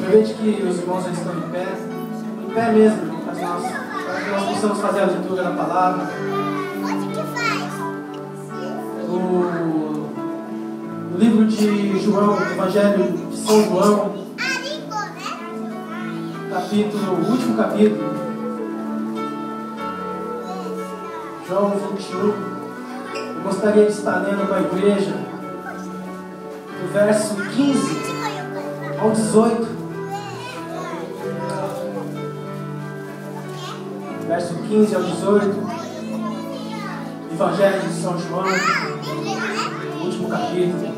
Aproveite que os irmãos já estão em pé mesmo, para que nós possamos fazer a leitura da palavra. No livro de João, no Evangelho de São João, o último capítulo, João 21, eu gostaria de estar lendo para a igreja, do verso 15 ao 18. Verso 15 ao 18, Evangelho de São João, último capítulo,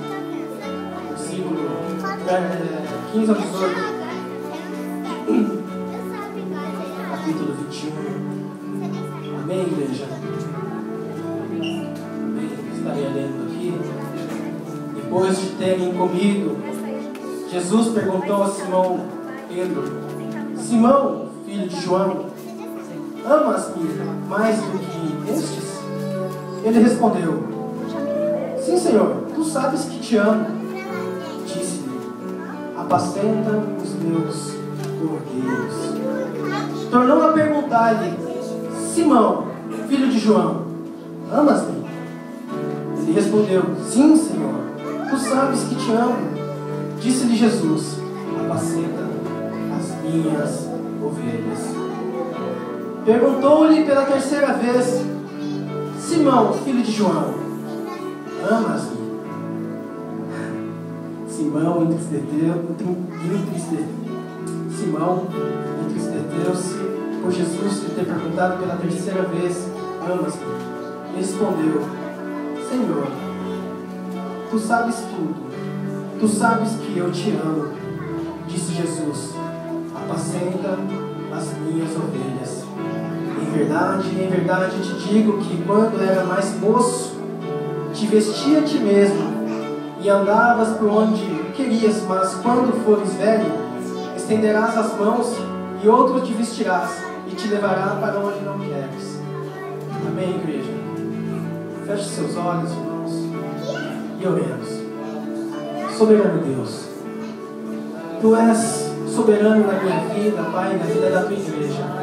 versículo 15 ao 18, capítulo 21. Amém, igreja? Amém. Estarei lendo aqui. Depois de terem comido, Jesus perguntou a Simão Pedro: Simão, filho de João, amas-me mais do que estes? Ele respondeu: Sim, Senhor, tu sabes que te amo. Disse-lhe: Apacenta os meus cordeiros. Tornou a perguntar-lhe: Simão, filho de João, amas-me? Ele respondeu: Sim, Senhor, tu sabes que te amo. Disse-lhe Jesus: Apacenta as minhas ovelhas. Perguntou-lhe pela terceira vez: Simão, filho de João, amas-me? Simão entristeceu-se por Jesus lhe ter perguntado pela terceira vez: amas-me? Ele respondeu: Senhor, tu sabes tudo. Tu sabes que eu te amo. Disse Jesus: Apacenta as minhas ovelhas. Em verdade te digo que quando era mais moço, te vestia a ti mesmo e andavas por onde querias, mas quando fores velho, estenderás as mãos e outro te vestirás e te levará para onde não queres. Amém, igreja? Feche seus olhos, irmãos, e oremos. Soberano Deus, Tu és soberano na minha vida, Pai, na vida da Tua igreja.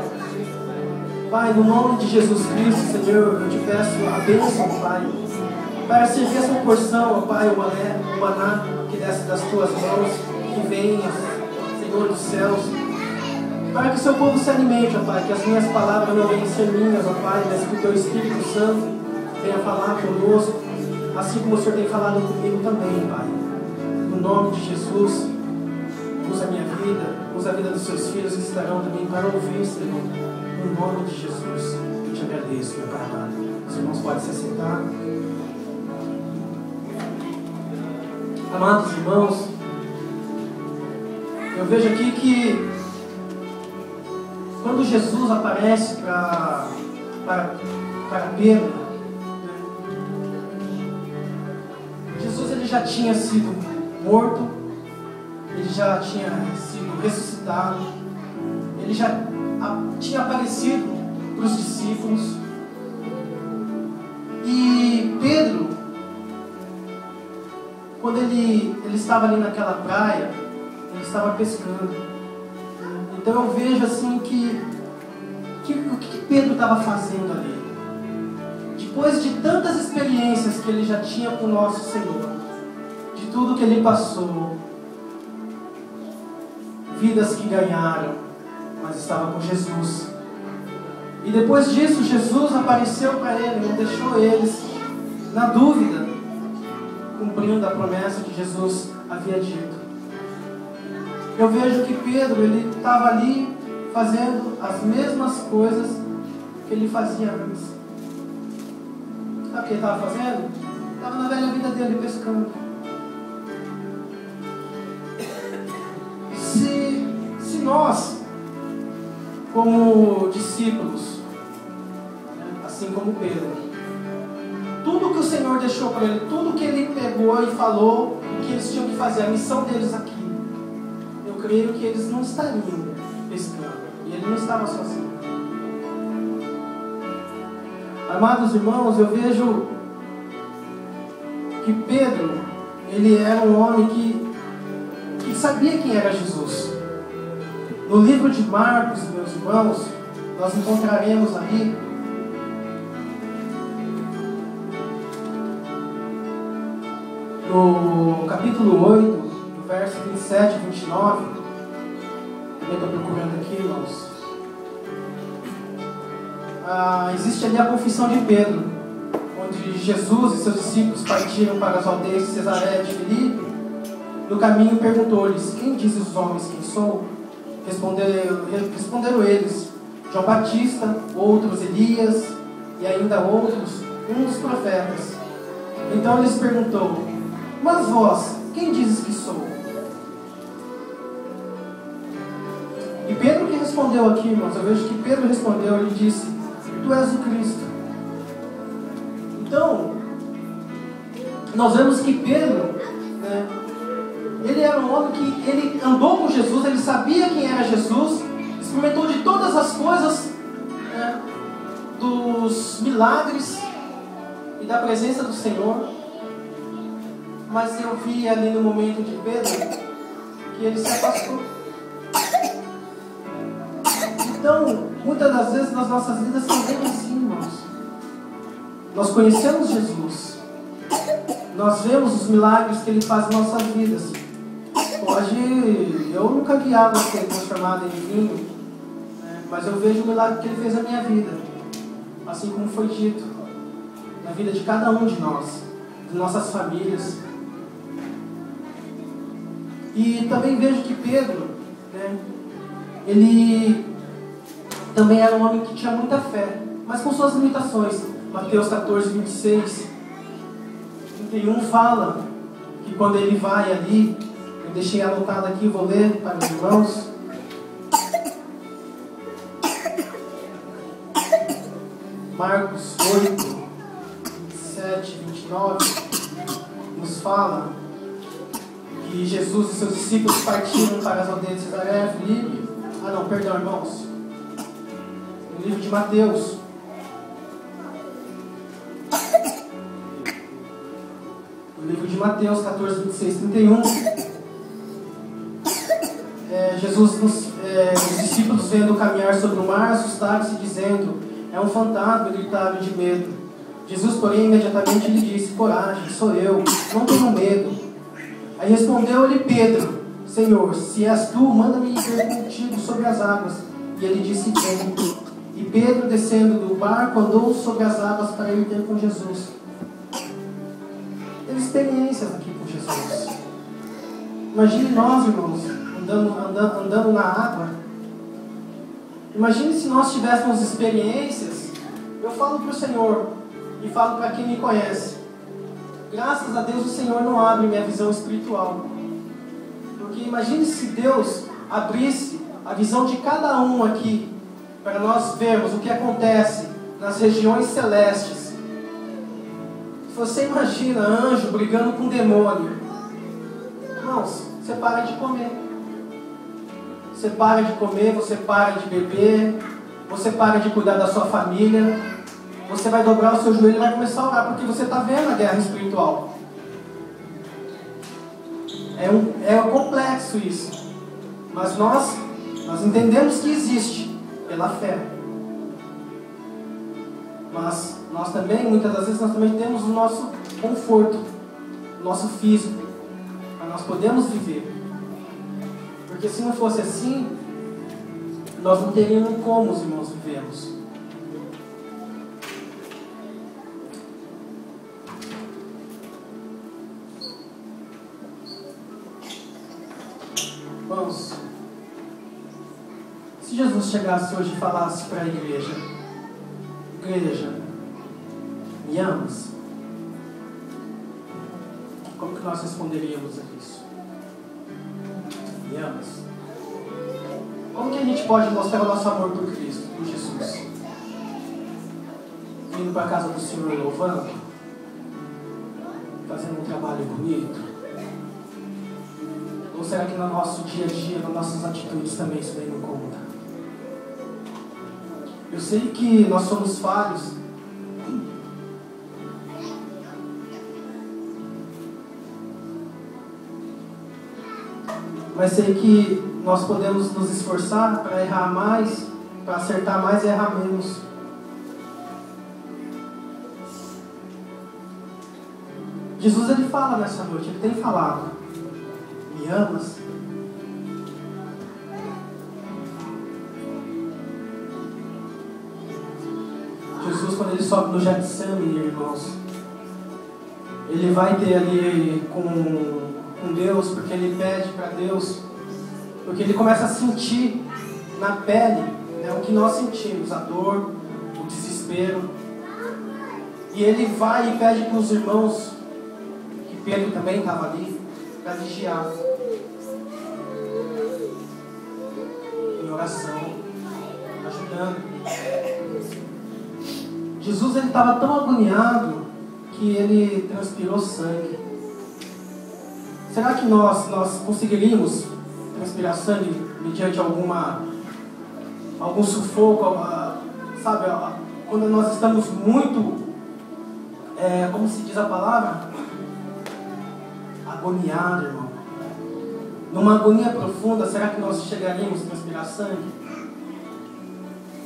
Pai, no nome de Jesus Cristo, Senhor, eu te peço a bênção, Pai, para servir essa porção, ó Pai, o maná que desce das Tuas mãos, que vem, Senhor dos céus, para que o Seu povo se alimente, ó Pai, que as minhas palavras não venham ser minhas, ó Pai, mas que o Teu Espírito Santo venha falar conosco, assim como o Senhor tem falado comigo também, Pai. No nome de Jesus, usa a minha vida, usa a vida dos Seus filhos que estarão também para ouvir, Senhor. No nome de Jesus, eu te agradeço, meu Pai amado. Os irmãos podem se assentar. Amados irmãos, eu vejo aqui que quando Jesus aparece para Pedro, Jesus ele já tinha sido morto, ele já tinha sido ressuscitado, ele já tinha aparecido para os discípulos. E Pedro, quando ele estava ali naquela praia, ele estava pescando. Então eu vejo assim o que Pedro estava fazendo ali. Depois de tantas experiências que ele já tinha com o nosso Senhor, de tudo que ele passou, vidas que ganharam, mas estava com Jesus. E depois disso, Jesus apareceu para ele, não deixou eles na dúvida, cumprindo a promessa que Jesus havia dito. Eu vejo que Pedro, ele estava ali fazendo as mesmas coisas que ele fazia antes. Sabe o que ele estava fazendo? Estava na velha vida dele, pescando. Se nós, como discípulos, assim como Pedro, tudo que o Senhor deixou para ele, tudo que ele pegou e falou, o que eles tinham que fazer, a missão deles aqui, eu creio que eles não estariam pescando, e ele não estava sozinho. Amados irmãos, eu vejo que Pedro, ele era um homem que sabia quem era Jesus. No livro de Marcos, meus irmãos, nós encontraremos ali no capítulo 8, no verso 27 e 29, também estou procurando aqui, irmãos. Existe ali a confissão de Pedro, onde Jesus e seus discípulos partiram para as aldeias de Cesareia de Filipe. No caminho perguntou-lhes: quem dizem os homens quem sou? Responderam eles: João Batista, outros Elias, e ainda outros, um dos profetas. Então ele lhes perguntou: mas vós, quem dizes que sou? E Pedro que respondeu aqui, irmãos, eu vejo que Pedro respondeu, ele disse: tu és o Cristo. Então, nós vemos que Pedro, né, ele era um homem que ele andou com Jesus, ele sabia quem era Jesus, experimentou de todas as coisas, né, dos milagres e da presença do Senhor. Mas eu vi ali no momento de Pedro que ele se afastou. Então, muitas das vezes nas nossas vidas também é assim, irmãos. Nós conhecemos Jesus, nós vemos os milagres que Ele faz em nossas vidas. Eu nunca vi água ser transformada em vinho, né? Mas eu vejo o milagre que Ele fez na minha vida, assim como foi dito, na vida de cada um de nós, de nossas famílias. E também vejo que Pedro, né, ele também era um homem que tinha muita fé, mas com suas limitações. Mateus 14, 26, 31 fala que quando ele vai ali, eu deixei anotado aqui, vou ler para os irmãos. Marcos 8, 7, 29, nos fala que Jesus e seus discípulos partiram para as aldeias de Cesareia de Filipe. Perdão, irmãos. No livro de Mateus. No livro de Mateus 14, 26, 31. Os discípulos vendo caminhar sobre o mar, assustaram-se, dizendo: é um fantasma, e gritaram de medo. Jesus, porém, imediatamente lhe disse: coragem, sou eu, não tenham medo. Aí respondeu-lhe Pedro: Senhor, se és tu, manda-me ir contigo sobre as águas. E ele disse: vem. E Pedro, descendo do barco, andou sobre as águas para ir ter com Jesus. Teve experiências aqui com Jesus. Imagine nós, irmãos, andando na água. Imagine se nós tivéssemos experiências. Eu falo para o Senhor e falo para quem me conhece. Graças a Deus o Senhor não abre minha visão espiritual. Porque imagine se Deus abrisse a visão de cada um aqui, para nós vermos o que acontece nas regiões celestes. Se você imagina anjo brigando com demônio, irmãos, você para de comer. Você para de comer, você para de beber, você para de cuidar da sua família. Você vai dobrar o seu joelho e vai começar a orar, porque você está vendo a guerra espiritual. É complexo isso. Mas nós entendemos que existe pela fé. Mas nós também, muitas das vezes, nós também temos o nosso conforto, o nosso físico, para nós podermos viver. Porque se não fosse assim, nós não teríamos como os irmãos vivemos. Irmãos, se Jesus chegasse hoje e falasse para a igreja: igreja, me amas? Como que nós responderíamos a isso? Me amas? Como que a gente pode mostrar o nosso amor por Cristo, por Jesus? Indo para a casa do Senhor louvando? Fazendo um trabalho bonito? Ou será que no nosso dia a dia, nas nossas atitudes também isso daí não conta? Eu sei que nós somos falhos. Mas sei que nós podemos nos esforçar para errar mais, para acertar mais e errar menos. Jesus, ele fala nessa noite, ele tem falado: me amas? Jesus, quando ele sobe no Getsemane, irmãos, ele vai ter ali com Deus, porque ele pede para Deus, porque ele começa a sentir na pele, né, o que nós sentimos, a dor, o desespero. E ele vai e pede para os irmãos, que Pedro também estava ali, para vigiar, em oração, ajudando. Jesus, ele estava tão agoniado que ele transpirou sangue. Será que nós conseguiríamos transpirar sangue mediante algum sufoco, sabe, quando nós estamos muito, como se diz a palavra? Agoniado, irmão. Numa agonia profunda, será que nós chegaríamos a transpirar sangue?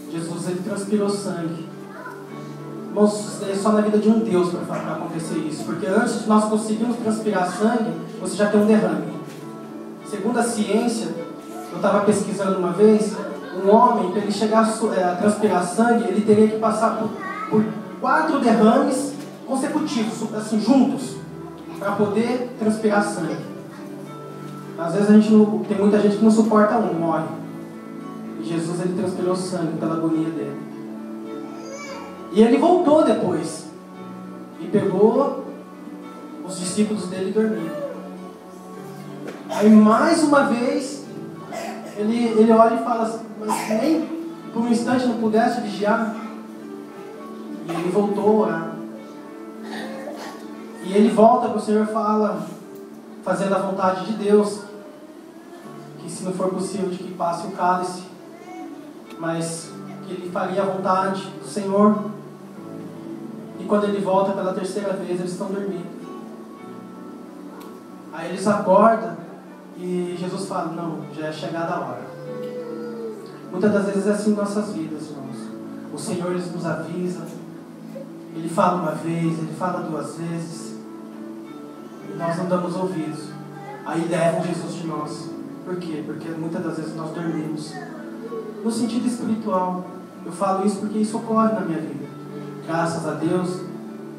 Jesus, ele transpirou sangue. Irmãos, é só na vida de um Deus para acontecer isso. Porque antes de nós conseguirmos transpirar sangue, você já tem um derrame. Segundo a ciência, eu estava pesquisando uma vez, um homem, para ele chegar a transpirar sangue, ele teria que passar por 4 derrames consecutivos, assim, juntos, para poder transpirar sangue. Às vezes tem muita gente que não suporta morre. E Jesus, ele transpirou sangue pela agonia dele. E ele voltou depois e pegou os discípulos dele e dormiu. Aí mais uma vez ele olha e fala assim, mas nem por um instante não pudesse vigiar. E ele voltou a orar. E ele volta para o Senhor e fala, fazendo a vontade de Deus, que se não for possível de que passe o cálice, mas que ele faria a vontade do Senhor. E quando ele volta pela 3ª vez, eles estão dormindo. Aí eles acordam e Jesus fala, não, já é chegada a hora. Muitas das vezes é assim em nossas vidas, irmãos. O Senhor, ele nos avisa, ele fala uma vez, ele fala 2 vezes, e nós não damos ouvidos. Aí levam Jesus de nós. Por quê? Porque muitas das vezes nós dormimos. No sentido espiritual, eu falo isso porque isso ocorre na minha vida. Graças a Deus,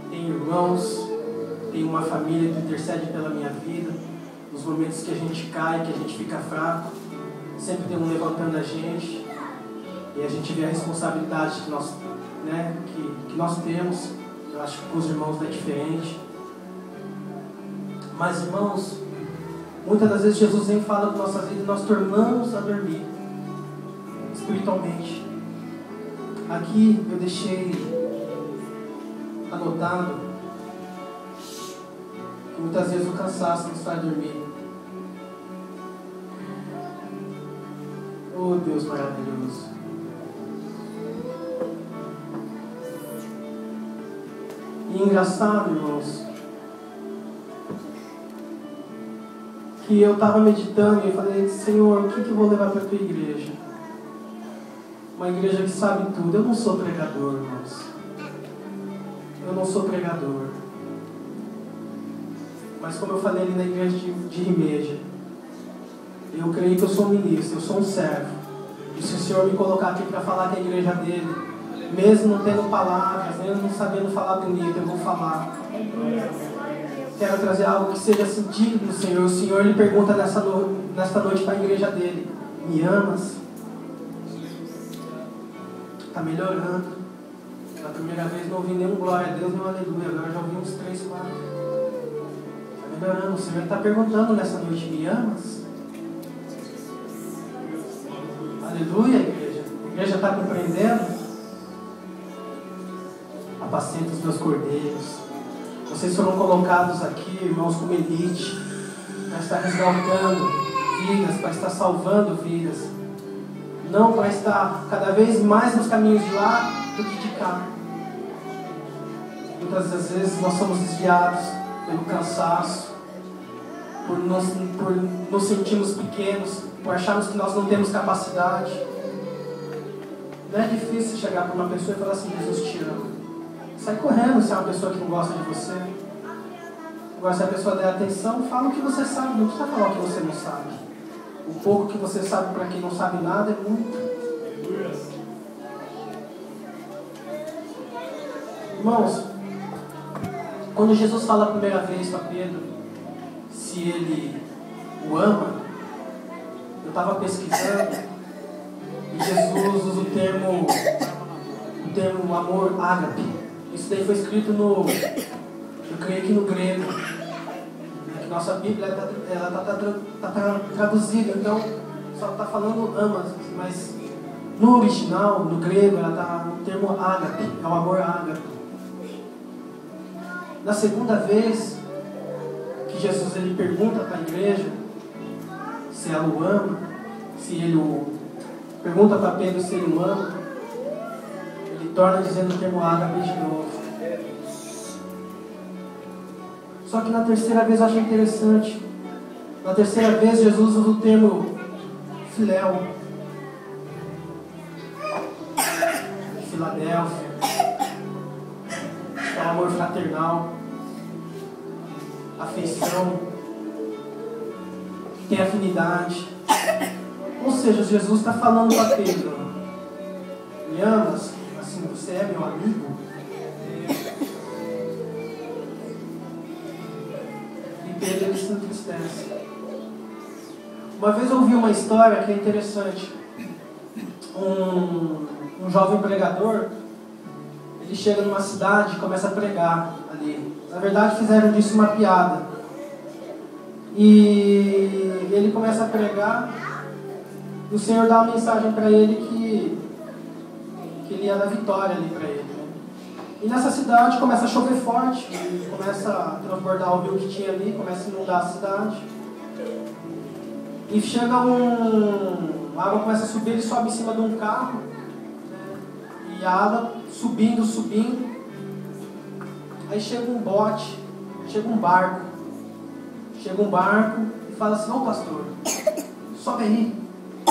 tenho irmãos, tenho uma família que intercede pela minha vida. Nos momentos que a gente cai, que a gente fica fraco, sempre tem um levantando a gente. E a gente vê a responsabilidade que nós, que nós temos. Eu acho que com os irmãos não é diferente. Mas, irmãos, muitas das vezes Jesus vem e fala com nossas vidas e nós tornamos a dormir espiritualmente. Aqui eu deixei anotado que muitas vezes o cansaço nos faz dormir. Oh, Deus maravilhoso. E engraçado, irmãos, que eu estava meditando e falei, Senhor, o que eu vou levar para a tua igreja? Uma igreja que sabe tudo. Eu não sou pregador, irmãos. Eu não sou pregador. Mas como eu falei ali na igreja de Rimeja, eu creio que eu sou um ministro, eu sou um servo. E se o Senhor me colocar aqui para falar que a igreja dele, mesmo não tendo palavras, mesmo não sabendo falar bonito, eu vou falar. Quero trazer algo que seja sentido do Senhor. O Senhor lhe pergunta nesta noite para a igreja dele, me amas? Está melhorando. Na primeira vez não ouvi nenhum glória a Deus, nem um aleluia. Agora já ouvi uns 3, 4. Está melhorando. O Senhor está perguntando nessa noite, me amas? Aleluia, igreja. A igreja está compreendendo? Apacenta os meus cordeiros. Vocês foram colocados aqui, irmãos, como elite, para estar resgatando vidas, para estar salvando vidas. Não para estar cada vez mais nos caminhos de lá do que de cá. Muitas das vezes nós somos desviados pelo cansaço, por nos sentirmos pequenos, por acharmos que nós não temos capacidade. Não é difícil chegar para uma pessoa e falar assim: Jesus te ama. Sai correndo se é uma pessoa que não gosta de você. Agora, se a pessoa der atenção, fala o que você sabe, não precisa falar o que você não sabe. O pouco que você sabe para quem não sabe nada é muito. Irmãos, quando Jesus fala a primeira vez para Pedro se ele o ama, eu estava pesquisando e Jesus usa o termo amor ágape. Isso daí foi escrito eu creio que no grego. Que nossa Bíblia está traduzida, então só está falando ama, mas no original, no grego, ela está no termo ágape, é o amor ágape. Na segunda vez que Jesus ele pergunta para a igreja se ela o ama, se ele pergunta para Pedro se ele o ama, ele torna dizendo o termo ágape de novo. Só que na terceira vez eu achei interessante. Na terceira vez Jesus usa o termo filéu, Filadélfia, é o amor fraternal, afeição, tem afinidade. Ou seja, Jesus está falando para Pedro: me amas? Assim, você é meu amigo? E Pedro ele se entristece. Uma vez eu ouvi uma história que é interessante. Um jovem pregador, ele chega numa cidade e começa a pregar ali. Na verdade, fizeram disso uma piada. E ele começa a pregar, e o Senhor dá uma mensagem para ele que ele ia dar vitória ali para ele. Né? E nessa cidade começa a chover forte, começa a transbordar o rio que tinha ali, começa a inundar a cidade. E chega a água começa a subir, ele sobe em cima de um carro, né? E a água subindo. Aí chega um bote, chega um barco e fala assim: ô pastor, sobe aí, a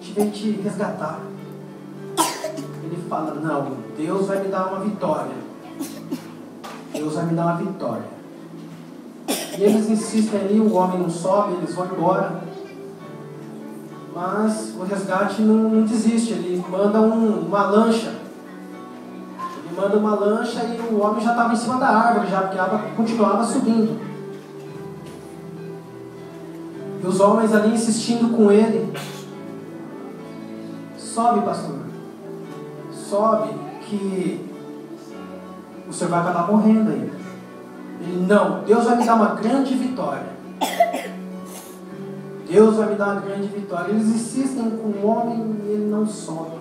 gente vem te resgatar. Ele fala: não, Deus vai me dar uma vitória. Deus vai me dar uma vitória. E eles insistem ali, o homem não sobe, eles vão embora. Mas o resgate não desiste, ele manda uma lancha. Ele manda uma lancha e o homem já estava em cima da árvore, já, porque a água continuava subindo. E os homens ali insistindo com ele: sobe, pastor, sobe, que o senhor vai acabar morrendo aí. Ele: não, Deus vai me dar uma grande vitória. Deus vai me dar uma grande vitória. Eles insistem com o homem e ele não sobe.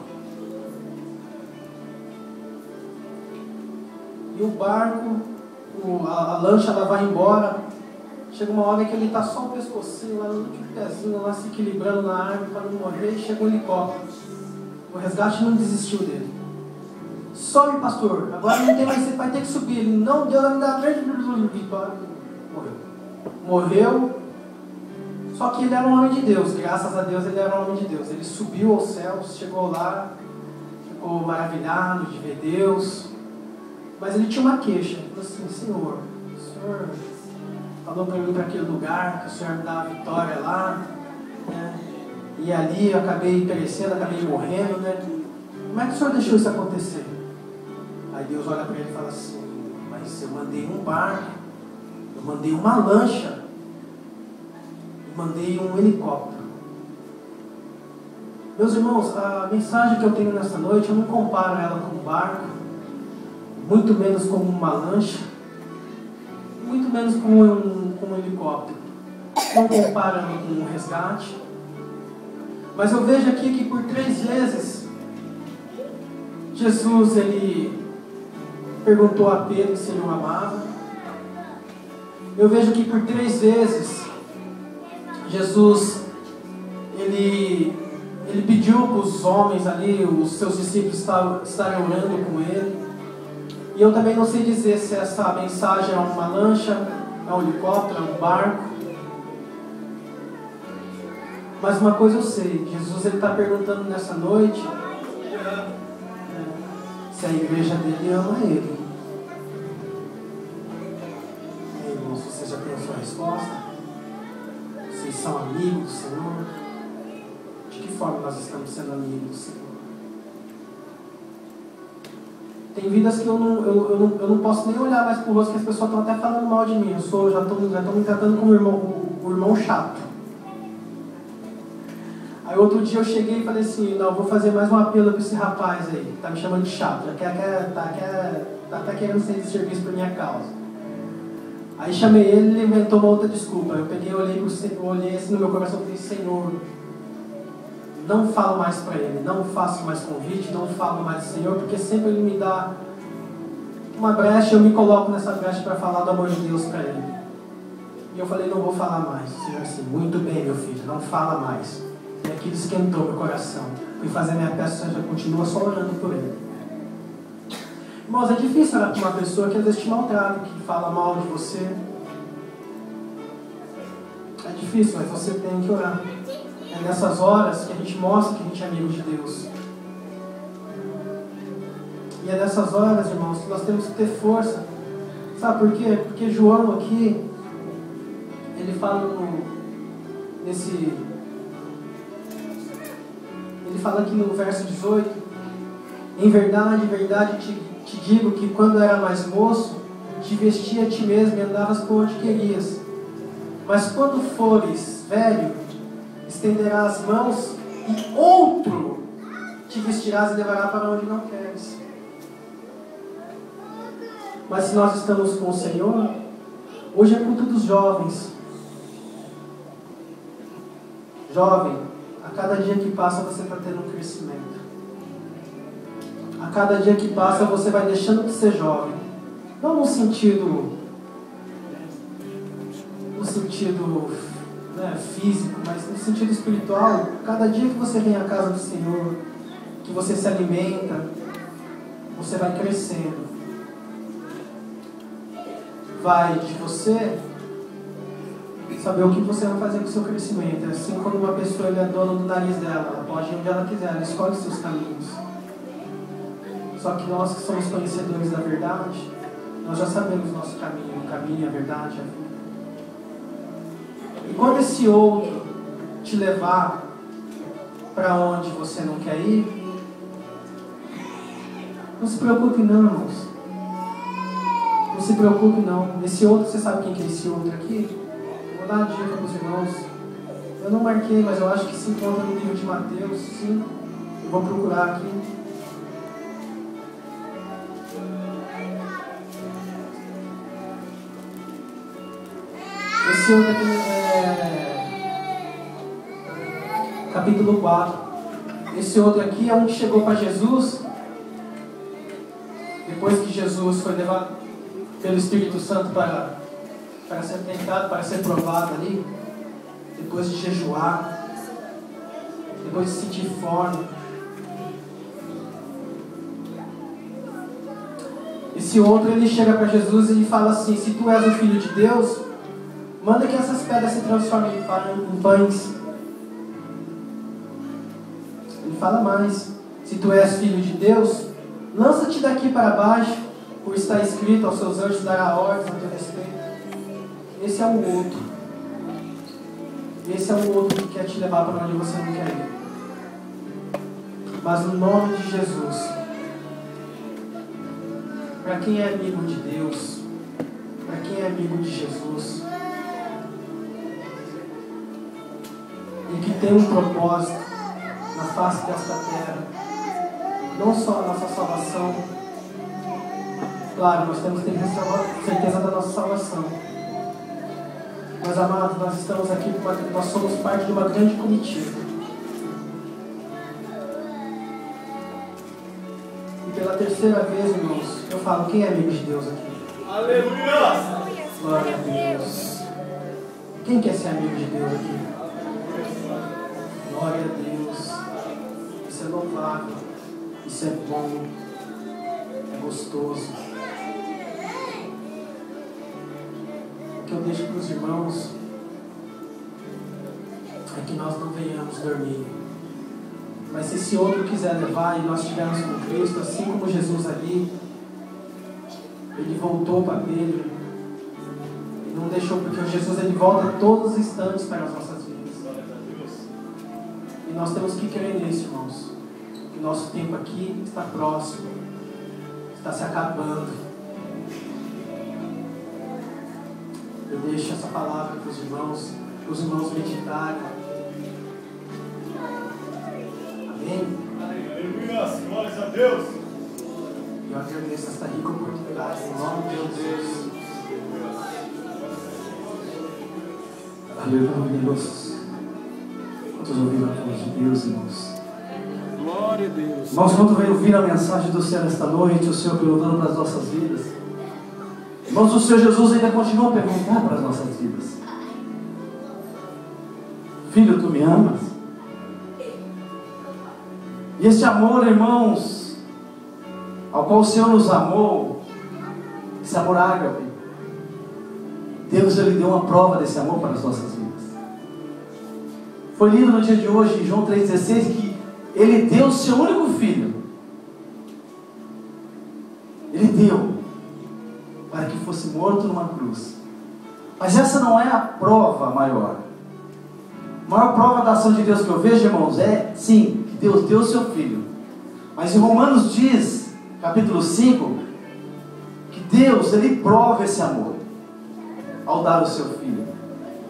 E o barco, a lancha, ela vai embora. Chega uma hora que ele está só o pescocinho lá no último pezinho, lá se equilibrando na árvore para não morrer, e chega um helicóptero. O resgate não desistiu dele. Sobe, pastor, agora não tem mais, você vai ter que subir. Ele: não, Deus vai me dar uma grande vitória. Morreu. Só que ele era um homem de Deus, graças a Deus ele era um homem de Deus. Ele subiu aos céus, chegou lá, ficou maravilhado de ver Deus. Mas ele tinha uma queixa. Ele falou assim: Senhor, o Senhor falou para mim para aquele lugar, que o Senhor me dá uma vitória lá, né? E ali eu acabei perecendo, acabei morrendo, né? Como é que o Senhor deixou isso acontecer? Aí Deus olha para ele e fala assim: mas eu mandei um barco, eu mandei uma lancha, mandei um helicóptero. Meus irmãos, a mensagem que eu tenho nessa noite, eu não comparo ela com um barco, muito menos com uma lancha, muito menos com um helicóptero. Não comparo ela com um resgate. Mas eu vejo aqui que por 3 vezes Jesus ele perguntou a Pedro se ele o amava. Eu vejo que por 3 vezes Jesus, ele pediu para os homens ali, os seus discípulos estarem orando com ele. E eu também não sei dizer se essa mensagem é uma lancha, é um helicóptero, é um barco. Mas uma coisa eu sei, Jesus está perguntando nessa noite se a igreja dele ama ele. E aí, irmãos, você já tem a sua resposta? Vocês são amigos do Senhor? De que forma nós estamos sendo amigos do Senhor? Tem vidas que eu não posso nem olhar mais para o rosto, que as pessoas estão até falando mal de mim. Já estou me tratando como o irmão chato. Aí outro dia eu cheguei e falei assim, não, vou fazer mais um apelo para esse rapaz aí, que tá me chamando de chato, tá até querendo sair de serviço por minha causa. Aí chamei ele e ele inventou uma outra desculpa. Eu peguei, olhei assim no meu coração e falei, Senhor, não falo mais para ele, não faço mais convite, não falo mais do Senhor, porque sempre ele me dá uma brecha, eu me coloco nessa brecha para falar do amor de Deus para ele. E eu falei, não vou falar mais. O Senhor assim, muito bem, meu filho, não fala mais. E aquilo esquentou meu coração. Fui fazer minha peça, já continua só orando por ele. Irmãos, é difícil orar por uma pessoa que às vezes te maltrata, que fala mal de você. É difícil, mas você tem que orar. É nessas horas que a gente mostra que a gente é amigo de Deus. E é nessas horas, irmãos, que nós temos que ter força. Sabe por quê? Porque João aqui, ele fala ele fala aqui no verso 18, em verdade, te digo que quando era mais moço, te vestia a ti mesmo e andavas por onde querias. Mas quando fores velho, estenderás as mãos e outro te vestirás e levará para onde não queres. Mas se nós estamos com o Senhor, hoje é culto dos jovens. Jovem, a cada dia que passa você está tendo um crescimento. A cada dia que passa você vai deixando de ser jovem. Não no sentido físico, mas no sentido espiritual. Cada dia que você vem à casa do Senhor, que você se alimenta, você vai crescendo. Vai de você saber o que você vai fazer com o seu crescimento. Assim como uma pessoa é dona do nariz dela, ela pode ir onde ela quiser, ela escolhe os seus caminhos. Só que nós que somos conhecedores da verdade, nós já sabemos o nosso caminho, o caminho, a verdade, a vida. E quando esse outro te levar para onde você não quer ir, não se preocupe não, irmãos. Não se preocupe não. Esse outro, você sabe quem que é esse outro aqui? Vou dar uma dica para os irmãos. Eu não marquei, mas eu acho que se encontra no livro de Mateus 5. Eu vou procurar aqui. Esse outro aqui capítulo 4. Esse outro aqui é um que chegou para Jesus, depois que Jesus foi levado pelo Espírito Santo para ser tentado, para ser provado ali, depois de jejuar, depois de sentir fome. Esse outro, ele chega para Jesus e fala assim, se tu és o Filho de Deus, manda que essas pedras se transformem em pães. Ele fala mais, se tu és Filho de Deus, lança-te daqui para baixo, por estar escrito, aos seus anjos dará ordens a teu respeito. Esse é o outro. Esse é o outro que quer te levar para onde você não quer ir. Mas no nome de Jesus, para quem é amigo de Deus, para quem é amigo de Jesus, e que tem um propósito na face desta terra, não só a nossa salvação, claro, nós temos que ter certeza da nossa salvação, mas amados, nós estamos aqui, nós somos parte de uma grande comitiva, e pela terceira vez, irmãos, eu falo, quem é amigo de Deus aqui? Aleluia! Glória a Deus. Quem quer ser amigo de Deus aqui? Glória a Deus. Isso é louvável. Isso é bom. É gostoso. O que eu deixo para os irmãos é que nós não venhamos dormir. Mas se esse outro quiser levar e nós estivermos com Cristo, assim como Jesus ali, Ele voltou para Pedro e não deixou, porque Jesus ele volta todos os instantes para as nossas vidas. E nós temos que crer nisso, irmãos. Que o nosso tempo aqui está próximo, está se acabando. Eu deixo essa palavra para os irmãos meditarem. Amém? Aleluia, glórias a Deus. Eu agradeço esta rica oportunidade, em nome de Deus. Aleluia, Deus. Quantos ouviram a voz de Deus, irmãos? Glória a Deus. Irmãos, quando veio ouvir a mensagem do céu esta noite, o Senhor perguntando para as nossas vidas. Irmãos, o Senhor Jesus ainda continua a perguntar para as nossas vidas. Filho, tu me amas? E este amor, irmãos, ao qual o Senhor nos amou, esse amor ágape, Deus ele deu uma prova desse amor para as nossas vidas. Foi lido no dia de hoje, em João 3,16, que Ele deu o seu único filho. Ele deu para que fosse morto numa cruz. Mas essa não é a prova maior. A maior prova da ação de Deus que eu vejo, irmãos, é sim, que Deus deu o seu filho. Mas em Romanos diz, capítulo 5, que Deus ele prova esse amor ao dar o seu filho.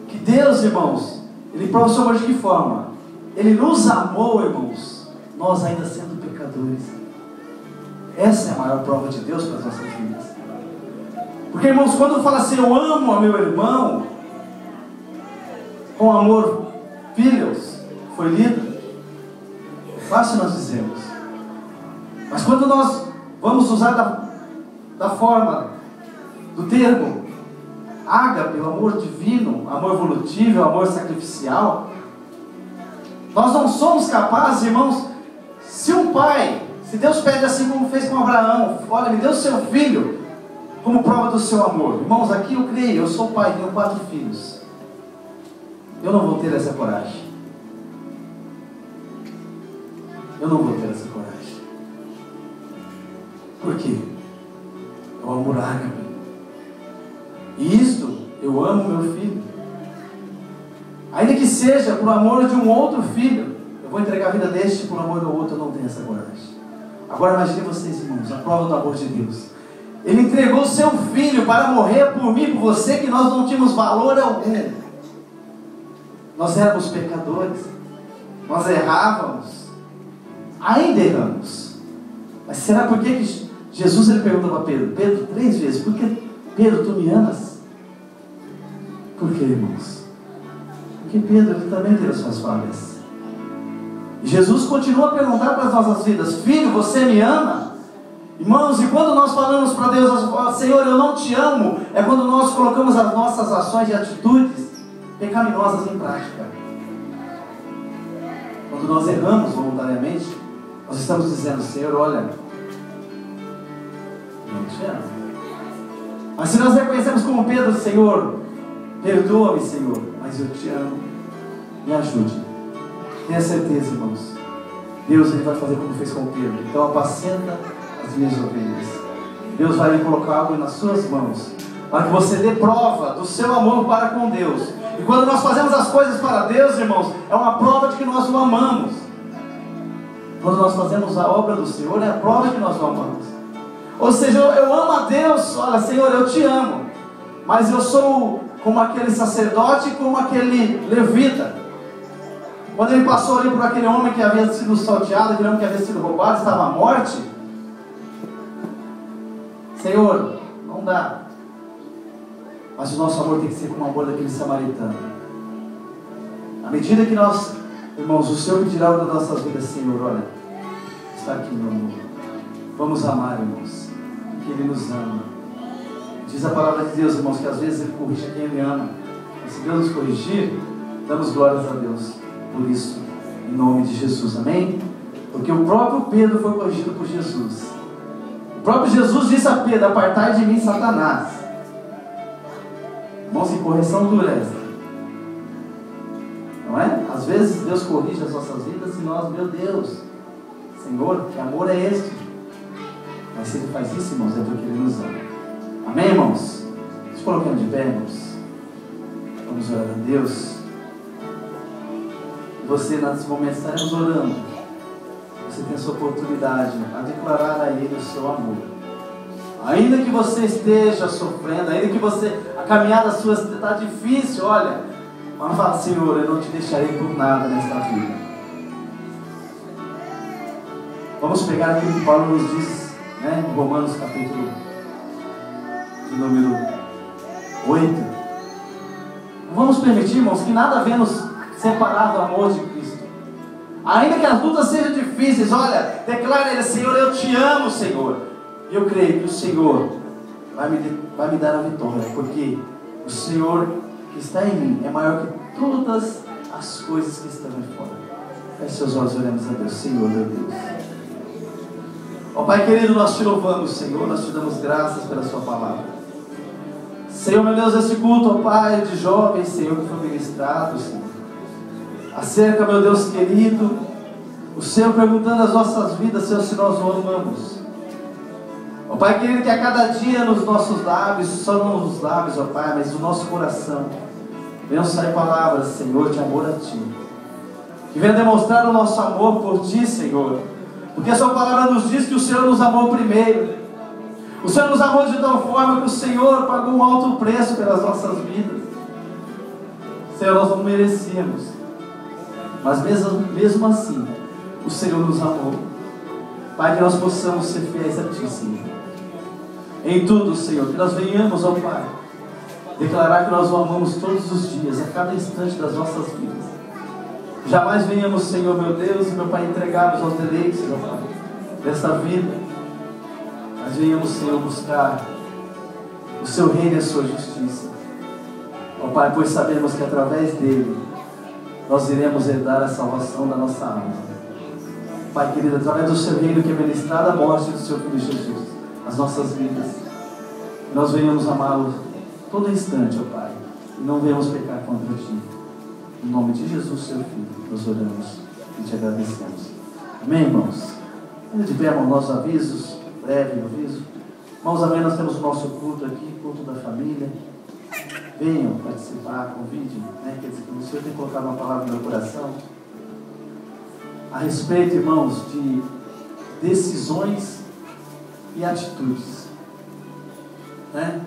Que Deus, irmãos, ele prova o seu amor de que forma? Ele nos amou, irmãos, nós ainda sendo pecadores. Essa é a maior prova de Deus para as nossas vidas. Porque, irmãos, quando fala assim, eu amo ao meu irmão, com amor, filhos, foi lido, é fácil nós dizermos. Mas quando nós vamos usar da forma, do termo ágape, o amor divino, amor volutivo, amor sacrificial, nós não somos capazes, irmãos, se um pai, se Deus pede assim como fez com Abraão, olha, me deu o seu filho, como prova do seu amor. Irmãos, aqui eu creio, eu sou pai, tenho 4 filhos. Eu não vou ter essa coragem. Eu não vou ter essa coragem. Por quê? É o amor ágape. E isto, eu amo meu filho. Ainda que seja por amor de um outro filho, eu vou entregar a vida deste por amor do outro, eu não tenho essa coragem. Agora imagine vocês, irmãos, a prova do amor de Deus. Ele entregou o seu filho para morrer por mim, por você, que nós não tínhamos valor algum. Nós éramos pecadores. Nós errávamos. Ainda erramos. Mas será por que Jesus ele perguntou para Pedro? Pedro, 3 vezes. Por que, Pedro, tu me amas? Por que, irmãos? Porque Pedro ele também teve as suas falhas. E Jesus continua a perguntar para as nossas vidas: filho, você me ama? Irmãos, e quando nós falamos para Deus, Senhor, eu não te amo, é quando nós colocamos as nossas ações e atitudes pecaminosas em prática. Quando nós erramos voluntariamente, nós estamos dizendo: Senhor, olha, não te amo. Mas se nós reconhecemos como Pedro: Senhor, perdoa-me, Senhor, mas eu te amo, me ajude. Tenha certeza, irmãos, Deus ele vai fazer como fez com Pedro. Então apacenta as minhas ovelhas. Deus vai colocar algo nas suas mãos, para que você dê prova do seu amor para com Deus. E quando nós fazemos as coisas para Deus, irmãos, é uma prova de que nós o amamos. Quando nós fazemos a obra do Senhor, é a prova de que nós o amamos. Ou seja, eu amo a Deus. Olha, Senhor, eu te amo, mas eu sou como aquele sacerdote, como aquele levita. Quando ele passou ali por aquele homem que havia sido salteado, aquele homem que havia sido roubado, estava à morte. Senhor, não dá. Mas o nosso amor tem que ser como o amor daquele samaritano. À medida que nós, irmãos, o Senhor pedirá das nossas vidas: Senhor, olha, está aqui meu amor. Vamos amar, irmãos, porque Ele nos ama. Diz a palavra de Deus, irmãos, que às vezes Ele corrige quem Ele ama. E se Deus nos corrigir, damos glórias a Deus por isso, em nome de Jesus, amém? Porque o próprio Pedro foi corrigido por Jesus. O próprio Jesus disse a Pedro: apartai de mim, Satanás. Irmãos, em correção dura essa. não é? Às vezes Deus corrige as nossas vidas e nós, meu Deus, Senhor, que amor é este? Mas se Ele faz isso, irmãos, é porque Ele nos ama. Amém, irmãos? Nos colocamos de pé, irmãos. Vamos orar a Deus. Você, nesse momento, estaremos orando. Você tem essa oportunidade a declarar a Ele o seu amor. Ainda que você esteja sofrendo, ainda que a caminhada sua está difícil, olha, mas fala, Senhor, eu não te deixarei por nada nesta vida. Vamos pegar aquilo que Paulo nos diz, né, em Romanos capítulo de número 8. Não vamos permitir, irmãos, que nada venha nos separar do amor de Cristo. Ainda que as lutas sejam difíceis, olha, declara a Ele, Senhor, eu te amo, Senhor. E eu creio que o Senhor vai me dar a vitória, porque o Senhor que está em mim é maior que todas as coisas que estão aí fora. Feche seus olhos e oremos a Deus. Senhor, meu Deus. Ó Pai querido, nós te louvamos, Senhor, nós te damos graças pela sua palavra. Senhor, meu Deus, esse culto, ó Pai, de jovens, Senhor, que foi ministrado, Senhor. Acerca, meu Deus querido, o Senhor perguntando as nossas vidas, Senhor, se nós o amamos. Ó Pai querido, que a cada dia nos nossos lábios, só não nos lábios, ó Pai, mas no nosso coração, venham sair palavras, Senhor, de amor a Ti. Que venha demonstrar o nosso amor por Ti, Senhor. Porque a Sua palavra nos diz que o Senhor nos amou primeiro. O Senhor nos amou de tal forma que o Senhor pagou um alto preço pelas nossas vidas. Senhor, nós não merecíamos. Mas mesmo assim, o Senhor nos amou. Pai, que nós possamos ser fiéis a Ti, Senhor. Em tudo, Senhor, que nós venhamos, ó Pai, declarar que nós o amamos todos os dias, a cada instante das nossas vidas. Jamais venhamos, Senhor, meu Deus e meu Pai, entregarmos aos deleites, ó Pai, desta vida. Mas venhamos, Senhor, buscar o Seu reino e a Sua justiça. Ó Pai, pois sabemos que através dele nós iremos herdar a salvação da nossa alma. Pai querido, através do Seu reino que é ministrado a morte do Seu Filho Jesus, as nossas vidas, que nós venhamos amá-lo todo instante, ó Pai, e não venhamos pecar contra Ti. Em nome de Jesus, Seu Filho, nós oramos e Te agradecemos. Amém, irmãos? Ainda de pé, irmãos, nossos avisos, breve aviso. Irmãos, amém, nós temos o nosso culto aqui, culto da família. Venham participar, convide, né? Quer dizer, que o Senhor tem colocado uma palavra no meu coração a respeito, irmãos, de decisões e atitudes, né?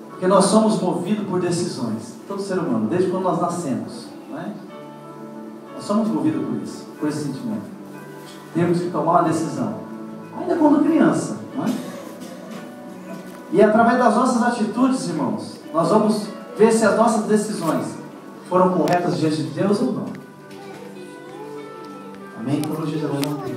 Porque nós somos movidos por decisões, todo ser humano, desde quando nós nascemos, né? Nós somos movidos por isso, por esse sentimento. Temos que tomar uma decisão, ainda quando criança, não é? E através das nossas atitudes, irmãos, nós vamos ver se as nossas decisões foram corretas diante de Deus ou não. Amém? Quando Jesus não tem.